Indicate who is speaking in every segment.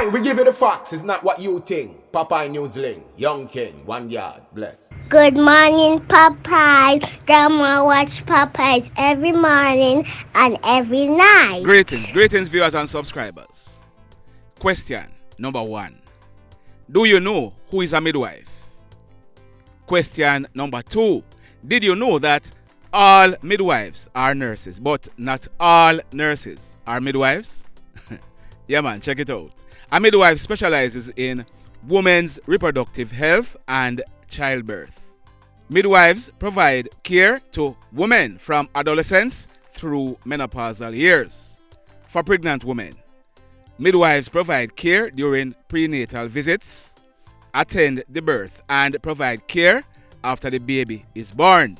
Speaker 1: Aye, we give you the facts. It's not what you think. Popeye Newsling, Young King, 1 yard, bless.
Speaker 2: Good morning, Popeye. Grandma watch Popeyes every morning and every night.
Speaker 3: Greetings, viewers and subscribers. Question number 1. Do you know who is a midwife? Question number 2. Did you know that all midwives are nurses, but not all nurses are midwives? Yeah, man, check it out. A midwife specializes in women's reproductive health and childbirth. Midwives provide care to women from adolescence through menopausal years. For pregnant women, midwives provide care during prenatal visits, attend the birth, and provide care after the baby is born.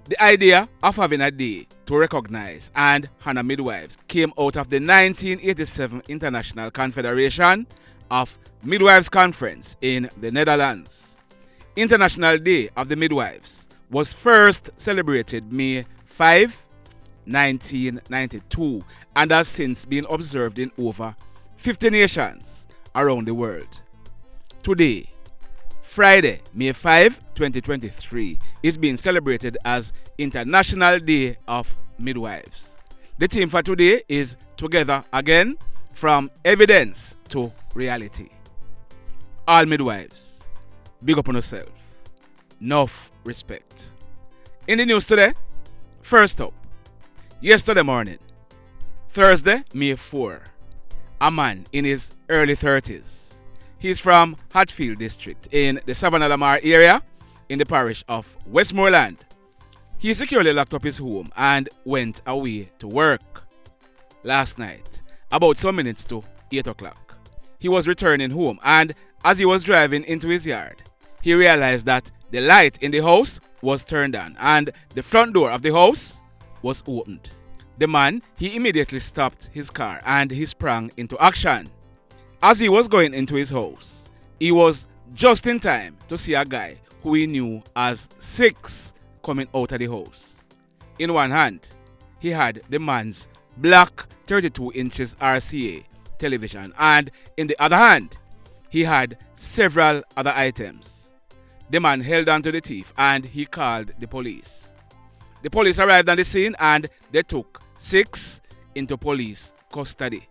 Speaker 3: The idea of having a day to recognize and honor midwives came out of the 1987 International Confederation of Midwives Conference in the Netherlands. International Day of the Midwives was first celebrated May 5, 1992, and has since been observed in over 50 nations around the world. Today, Friday, May 5, 2023, is being celebrated as International Day of Midwives. The theme for today is Together Again, from evidence to reality. All midwives, big up on yourself. Enough respect. In the news today, first up, yesterday morning, Thursday, May 4, a man in his early 30s. He's from Hatfield district in the Savannah Lamar area in the parish of Westmoreland. He securely locked up his home and went away to work. Last night, about some minutes to 8 o'clock, he was returning home, and as he was driving into his yard, he realized that the light in the house was turned on and the front door of the house was opened. The man, he immediately stopped his car and he sprang into action. As he was going into his house, he was just in time to see a guy who he knew as Six coming out of the house. In one hand, he had the man's black 32 inches RCA television, and in the other hand, he had several other items. The man held on to the thief and he called the police. The police arrived on the scene and they took Six into police custody.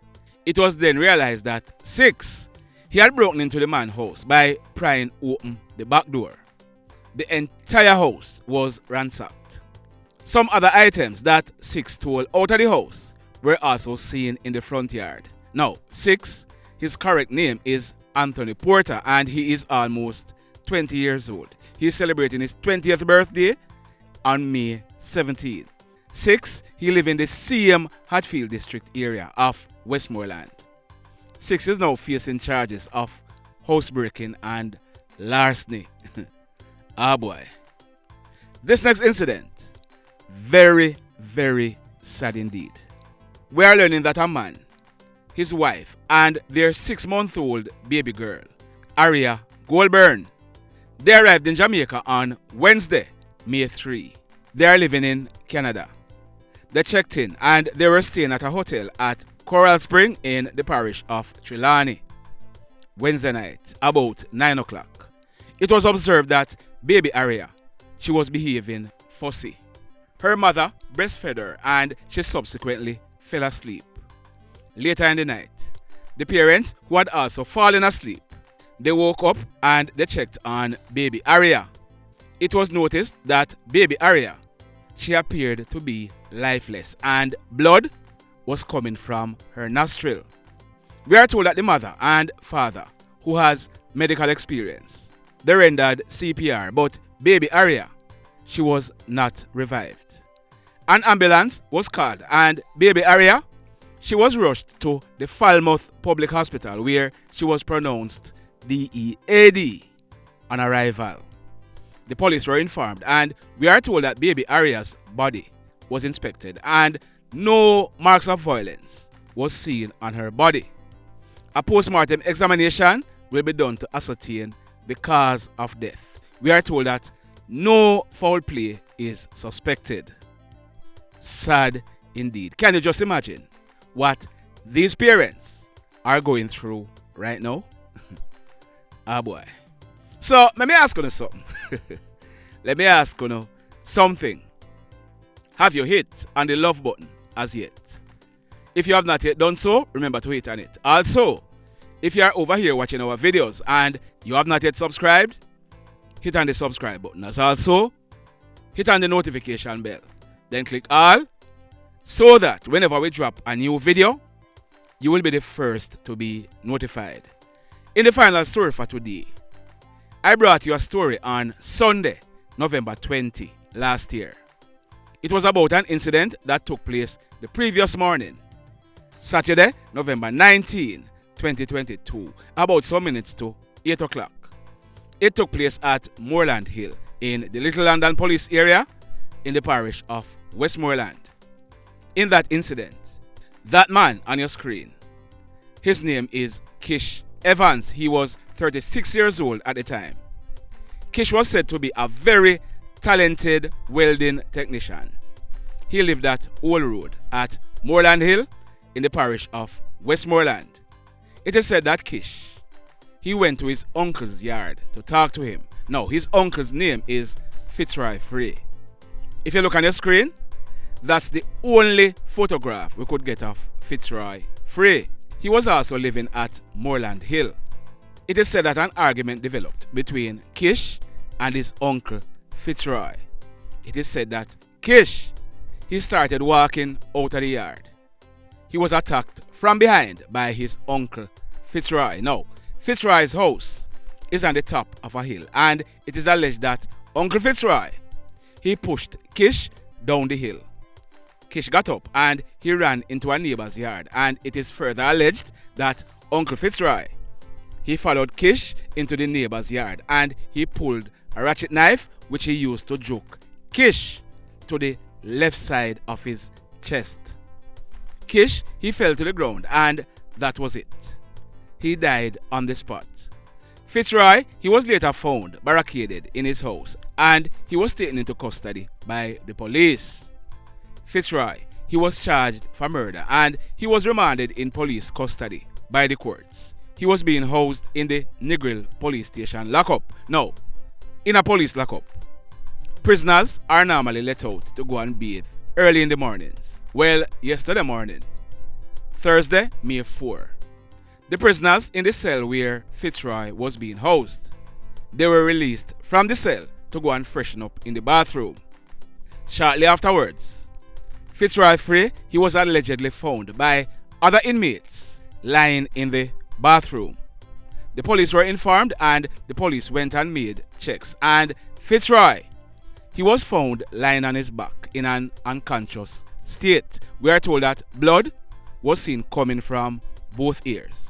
Speaker 3: It was then realized that Six, he had broken into the man's house by prying open the back door. The entire house was ransacked. Some other items that Six stole out of the house were also seen in the front yard. Now, Six, his correct name is Anthony Porter, and he is almost 20 years old. He is celebrating his 20th birthday on May 17. Six, he lives in the same Hatfield district area of Westmoreland. Six is now facing charges of housebreaking and larceny. Ah boy. This next incident, very, very sad indeed. We are learning that a man, his wife, and their 6-month-old baby girl, Ariah Gouldbourne, they arrived in Jamaica on Wednesday, May 3. They are living in Canada. They checked in and they were staying at a hotel at Coral Spring in the parish of Trelawny. Wednesday night, about 9 o'clock, it was observed that baby Ariah, she was behaving fussy. Her mother breastfed her and she subsequently fell asleep. Later in the night, the parents, who had also fallen asleep, they woke up and they checked on baby Ariah. It was noticed that baby Ariah, she appeared to be lifeless and blood was coming from her nostril. We are told that the mother and father, who has medical experience, they rendered CPR, but baby Ariah, she was not revived. An ambulance was called and baby Ariah, she was rushed to the Falmouth Public Hospital where she was pronounced DEAD on arrival. The police were informed and we are told that baby Ariah's body was inspected and no marks of violence was seen on her body. A post-mortem examination will be done to ascertain the cause of death. We are told that no foul play is suspected. Sad indeed. Can you just imagine what these parents are going through right now. Ah boy. So let me ask you something. Let me ask you something. Have you hit on the love button as yet? If you have not yet done so, remember to hit on it. Also, if you are over here watching our videos and you have not yet subscribed, hit on the subscribe button. As also, hit on the notification bell. Then click all so that whenever we drop a new video, you will be the first to be notified. In the final story for today, I brought you a story on Sunday, November 20, last year. It was about an incident that took place the previous morning, Saturday, November 19, 2022, about some minutes to 8 o'clock. It took place at Moorland Hill in the Little London Police area in the parish of Westmoreland. In that incident, that man on your screen, his name is Kish Evans. He was 36 years old at the time. Kish was said to be a very talented welding technician. He lived at Old Road at Moorland Hill in the parish of Westmoreland. It is said that Kish, he went to his uncle's yard to talk to him. Now, his uncle's name is Fitzroy Fray. If you look on your screen, that's the only photograph we could get of Fitzroy Fray. He was also living at Moorland Hill. It is said that an argument developed between Kish and his uncle Fitzroy. It is said that Kish, he started walking out of the yard. He was attacked from behind by his uncle Fitzroy. Now, Fitzroy's house is on the top of a hill, and it is alleged that Uncle Fitzroy, he pushed Kish down the hill. Kish got up and he ran into a neighbor's yard, and it is further alleged that Uncle Fitzroy, he followed Kish into the neighbor's yard and he pulled a ratchet knife which he used to juke Kish to the left side of his chest. Kish, he fell to the ground, and that was it. He died on the spot. Fitzroy, he was later found barricaded in his house and he was taken into custody by the police. Fitzroy, he was charged for murder and he was remanded in police custody by the courts. He was being housed in the Negril police station lockup. Now, in a police lockup, prisoners are normally let out to go and bathe early in the mornings. Well, yesterday morning, Thursday, May 4, the prisoners in the cell where Fitzroy was being housed, they were released from the cell to go and freshen up in the bathroom. Shortly afterwards, Fitzroy Fray, he was allegedly found by other inmates lying in the bathroom. The police were informed and the police went and made checks, and Fitzroy, he was found lying on his back in an unconscious state. We are told that blood was seen coming from both ears.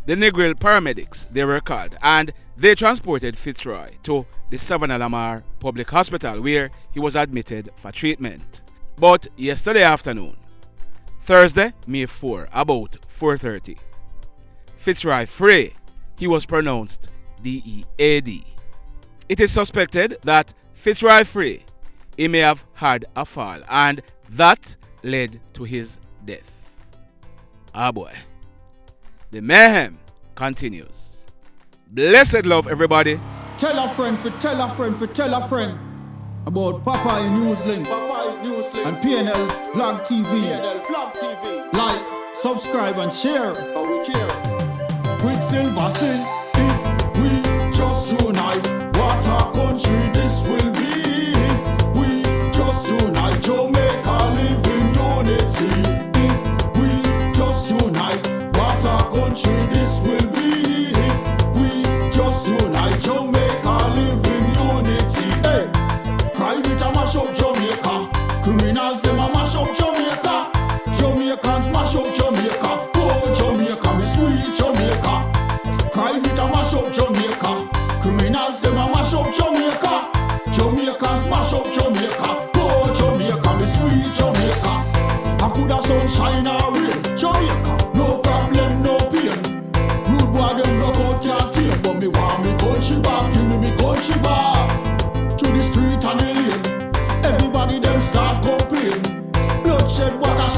Speaker 3: The Negril paramedics, they were called, and they transported Fitzroy to the Savannah Lamar Public Hospital where he was admitted for treatment. But yesterday afternoon, Thursday, May 4, about 4:30, Fitzroy Fray, he was pronounced DEAD. It is suspected that Fitzroy Fray, he may have had a fall, and that led to his death. Ah boy. The mayhem continues. Blessed love, everybody.
Speaker 4: Tell a friend for tell a friend for tell a friend about Papa Newslink and PNL Blog TV. Like, subscribe and share. Quicksilver sin if we just unite. What a country this will be if we just unite. Jamaica live in unity. If we just unite. What a country this will be if we just unite. Jamaica live in unity. Hey, crime it a mash up Jamaica. Criminals them a mash up Jamaica. Jamaicans mash up Jamaica. Oh Jamaica, me sweet Jamaica. Crime it a mash up Jamaica. Criminals them a mash up Jamaica. Jamaicans mash up Jamaica. Oh Jamaica, me sweet Jamaica. I coulda sunshine or rain. Jamaica, no problem, no pain. Rude boy them knock out can't tame, but me want me country back. Give me country back. To the street and the lane. Everybody them start complain. Bloodshed, what a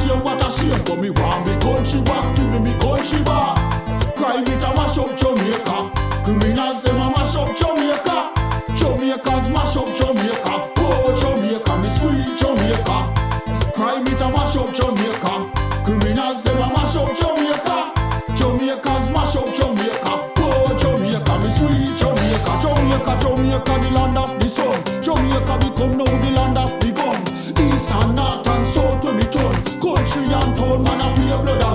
Speaker 4: shame, but me want me country back. Give me country back. Crime it a mash up Jamaica. Criminals them a mash up Jamaica. Jamaicans mash up Jamaica. Oh Jamaica, me sweet Jamaica. Crime it a mash up Jamaica. Criminals them a mash up Jamaica. Jamaicans mash up Jamaica. Oh Jamaica, me sweet Jamaica. Jamaica, Jamaica, the land of the sun. Jamaica become now the land of the gun. East and north and south when we turn. Country and town man a pay blood